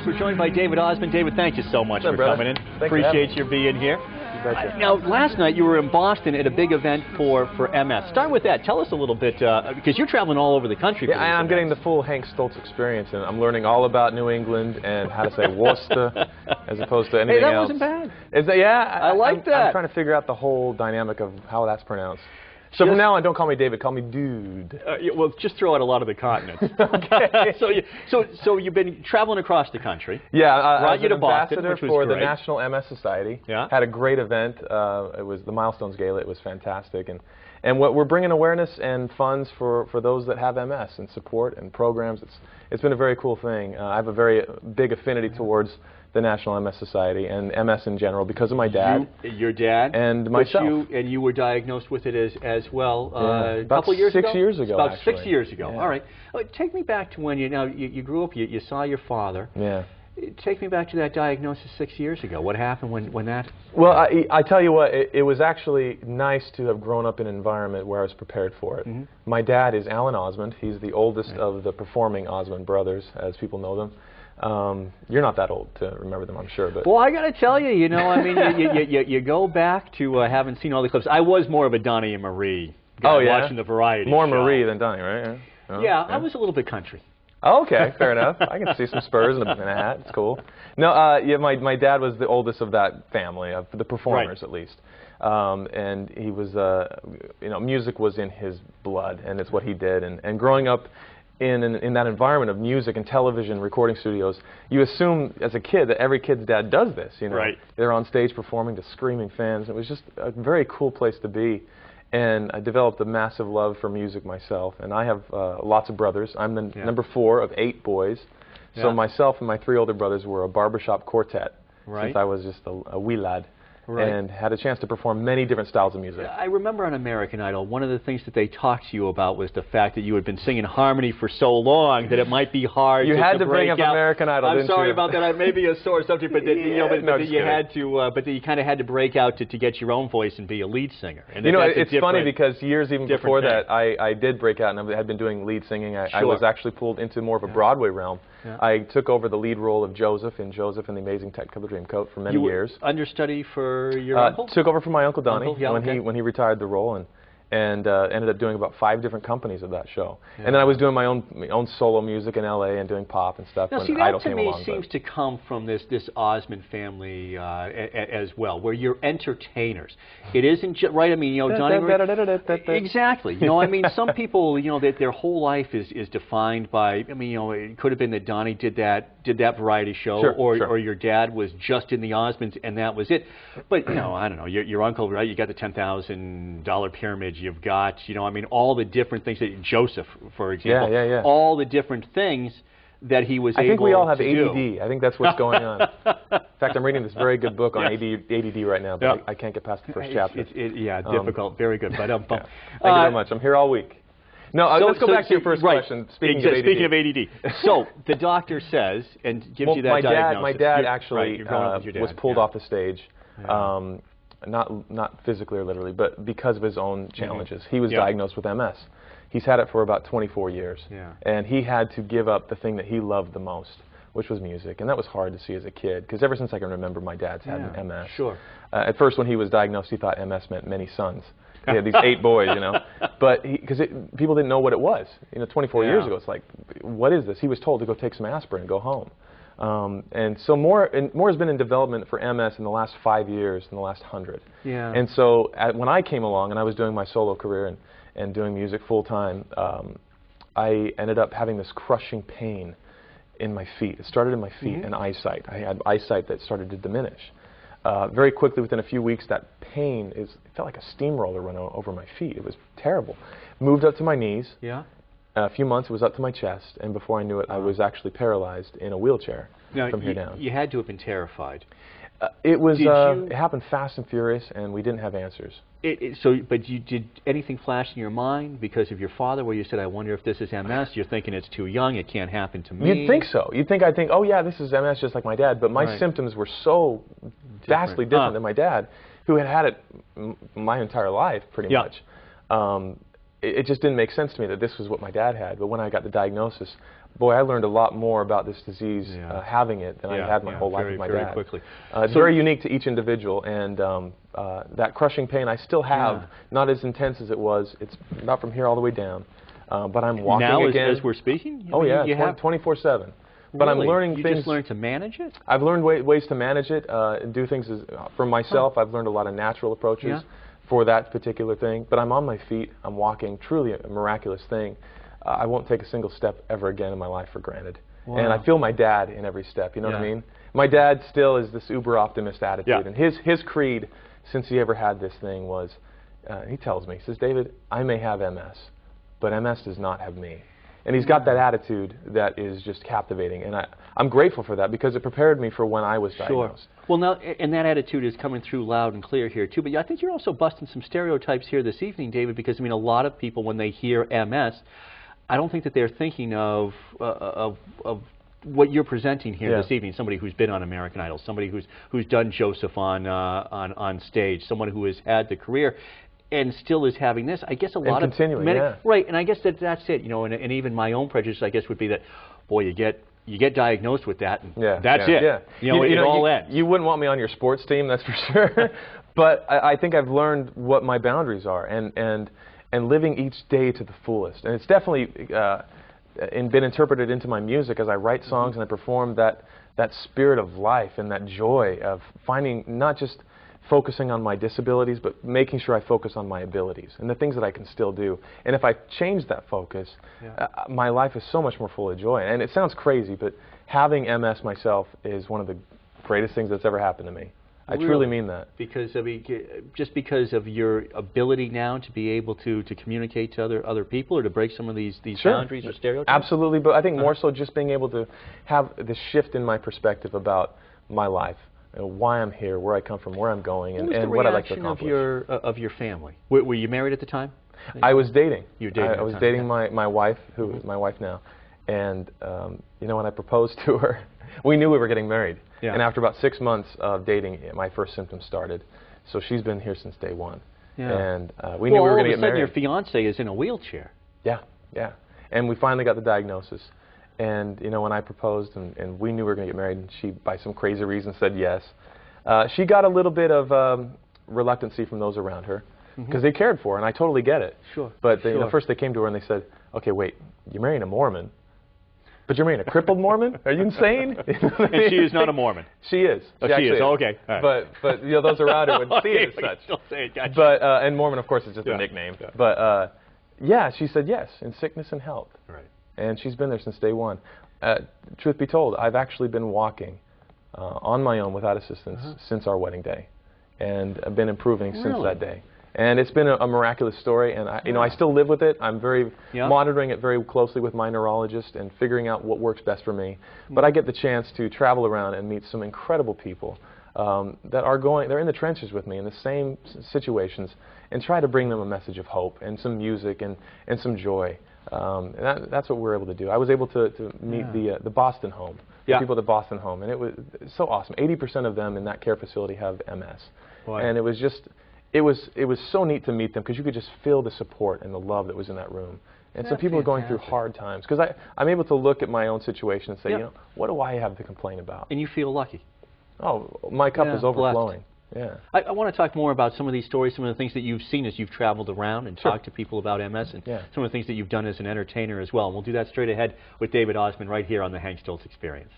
We're joined by David Osmond. David, thank you so much for coming in. Appreciate you being here. Now, last night you were in Boston at a big event for MS. Start with that. Tell us a little bit, because you're traveling all over the country. Yeah, I'm getting the full Hank Stolz experience, and I'm learning all about New England and how to say Worcester as opposed to anything else. Hey, that wasn't bad. Is that, yeah, I like that. I'm trying to figure out the whole dynamic of how that's pronounced. So from now on, don't call me David, call me Dude. Well, just throw out a lot of the continents. Okay. So you've been traveling across the country. Yeah, I was you to an Boston, ambassador which was for great. the National MS Society. Yeah. Had a great event. It was the Milestones Gala. It was fantastic. And what we're bringing awareness and funds for those that have MS and support and programs. It's been a very cool thing. I have a very big affinity towards the National MS Society and MS in general because of my dad. Your dad? And myself. And you were diagnosed with it as well a about couple years ago? 6 years ago, About actually. 6 years ago. Yeah. All right. Take me back to when you grew up, you saw your father. Yeah. Take me back to that diagnosis 6 years ago. What happened when that... Well, I tell you what, it was actually nice to have grown up in an environment where I was prepared for it. Mm-hmm. My dad is Alan Osmond. He's the oldest of the performing Osmond brothers, as people know them. You're not that old to remember them, I'm sure. But well, I got to tell you, I mean, you go back to having seen all the clips. I was more of a Donnie and Marie guy watching the variety More show. Marie than Donnie, right? Yeah, oh, yeah, I was a little bit country. Oh, okay, fair enough. I can see some spurs and a hat. It's cool. No, yeah, my dad was the oldest of that family, of the performers at least. And he was, music was in his blood, and it's what he did. And growing up in that environment of music and television, recording studios, you assume as a kid that every kid's dad does this. Right. They're on stage performing to screaming fans. It was just a very cool place to be. And I developed a massive love for music myself. And I have lots of brothers. I'm the number 4 of 8 boys. So myself and my 3 older brothers were a barbershop quartet since I was just a wee lad. And had a chance to perform many different styles of music. I remember on American Idol, one of the things that they talked to you about was the fact that you had been singing harmony for so long that it might be hard you to had to bring up out. American Idol, I'm didn't sorry you? about that. I may be a sore subject, but that, you had to, but that you kind of had to break out to get your own voice and be a lead singer. And it's funny because years even before that, I did break out and I had been doing lead singing. I was actually pulled into more of a Broadway realm. I took over the lead role of Joseph in Joseph and the Amazing Technicolor Dreamcoat for many years. Understudy for your uncle? Took over from my Uncle Donnie when he retired the role and ended up doing about 5 different companies of that show. And then I was doing my own solo music in LA and doing pop and stuff when Idol came along. That to me seems to come from this Osmond family as well, where you're entertainers. It isn't just, right, I mean, Donnie... Exactly. I mean, some people, that their whole life is defined by, I mean, it could have been that Donnie did that variety show, or your dad was just in the Osmonds and that was it. But, I don't know, your uncle, right, you got the $10,000 pyramid. You've got, I mean, all the different things that Joseph, for example, all the different things that he was able to do. I think we all have ADD. I think that's what's going on. In fact, I'm reading this very good book on ADD right now, but I can't get past the first chapter. Difficult. Very good. But thank you very much. I'm here all week. No, let's go back to your first question. Speaking of ADD. So the doctor says and gives you that diagnosis. My dad actually was pulled off the stage. Not physically or literally, but because of his own challenges. He was diagnosed with MS. He's had it for about 24 years. And he had to give up the thing that he loved the most, which was music. And that was hard to see as a kid, because ever since I can remember, my dad's had MS. At first, when he was diagnosed, he thought MS meant many sons. He had these 8 boys, But because people didn't know what it was. 24 years ago, it's like, what is this? He was told to go take some aspirin and go home. And so more has been in development for MS in the last 5 years, in the last 100. And so when I came along and I was doing my solo career and doing music full time, I ended up having this crushing pain in my feet. It started in my feet and eyesight. I had eyesight that started to diminish. Very quickly, within a few weeks, that pain it felt like a steamroller run over my feet. It was terrible. Moved up to my knees. A few months, it was up to my chest, and before I knew it, I was actually paralyzed in a wheelchair from here down. You had to have been terrified. It happened fast and furious, and we didn't have answers. But did anything flash in your mind because of your father, where you said, "I wonder if this is MS"? You're thinking it's too young; it can't happen to me. You'd think so. I'd think, "Oh yeah, this is MS, just like my dad." But my symptoms were so vastly different than my dad, who had it my entire life, pretty much. It just didn't make sense to me that this was what my dad had. But when I got the diagnosis, boy, I learned a lot more about this disease having it than I had my whole life with my dad. Quickly. It's very unique to each individual, and that crushing pain I still have, not as intense as it was. It's not from here all the way down, but I'm walking now again. As we're speaking? Oh yeah, 24/7. But I'm learning things. You just learned to manage it? I've learned ways to manage it, do things for myself. I've learned a lot of natural approaches for that particular thing. But I'm on my feet. I'm walking. Truly a miraculous thing. I won't take a single step ever again in my life for granted. Wow. And I feel my dad in every step, you know what I mean? My dad still is this uber optimist attitude. And his creed, since he ever had this thing, was, he tells me, he says, David, I may have MS, but MS does not have me. And he's got that attitude that is just captivating. And I'm grateful for that because it prepared me for when I was diagnosed. Sure. Well, now, and that attitude is coming through loud and clear here, too. But I think you're also busting some stereotypes here this evening, David, because, I mean, a lot of people, when they hear MS, I don't think that they're thinking of what you're presenting here this evening. Somebody who's been on American Idol, somebody who's done Joseph on stage, someone who has had the career and still is having this. I guess a lot of right, and I guess that's it. You know, and even my own prejudice, I guess, would be that, boy, you get diagnosed with that, and that's it. Yeah. You know, it all ends. You wouldn't want me on your sports team, that's for sure. But I think I've learned what my boundaries are, and living each day to the fullest. And it's definitely been interpreted into my music as I write songs and I perform that spirit of life and that joy of finding, not just focusing on my disabilities, but making sure I focus on my abilities and the things that I can still do. And if I change that focus, my life is so much more full of joy. And it sounds crazy, but having MS myself is one of the greatest things that's ever happened to me. I truly mean that. Because, I mean, just because of your ability now to be able to communicate to other people or to break some of these boundaries or stereotypes? Absolutely, but I think more so just being able to have this shift in my perspective about my life, why I'm here, where I come from, where I'm going, and what I'd like to accomplish. What was the reaction of your family? Were you married at the time? I was dating. You were dating I was dating my wife, who is my wife now, and you know, when I proposed to her, we knew we were getting married. And after about 6 months of dating, my first symptoms started. So she's been here since day one. And we knew we were going to get married. All of a sudden your fiance is in a wheelchair. Yeah. And we finally got the diagnosis. And, you know, when I proposed and we knew we were going to get married, and she, by some crazy reason, said yes, she got a little bit of reluctancy from those around her because they cared for her, and I totally get it. But they, you know, first they came to her and they said, okay, wait, you're marrying a Mormon. But you're marrying a crippled Mormon? Are you insane? And she is not a Mormon. She is. She is. Oh, okay. All right. But you know, those around her would see it as such. Don't say it. Gotcha. But and Mormon, of course, is just a nickname. But yeah, she said yes in sickness and health. Right. And she's been there since day one. Truth be told, I've actually been walking on my own without assistance since our wedding day, and I've been improving since that day. And it's been a miraculous story, and you know, I still live with it. I'm very monitoring it very closely with my neurologist and figuring out what works best for me. But I get the chance to travel around and meet some incredible people that are they're in the trenches with me in the same situations, and try to bring them a message of hope and some music and some joy. And that's what we're able to do. I was able to meet the Boston home, the people at the Boston home, and it was so awesome. 80% of them in that care facility have MS, and it was just. It was so neat to meet them because you could just feel the support and the love that was in that room. And some people are going through hard times because I'm able to look at my own situation and say, you know, what do I have to complain about? And you feel lucky. Oh, my cup is overflowing. Yeah. I want to talk more about some of these stories, some of the things that you've seen as you've traveled around and talked to people about MS, and some of the things that you've done as an entertainer as well. And we'll do that straight ahead with David Osmond right here on the Hank Stolz Experience.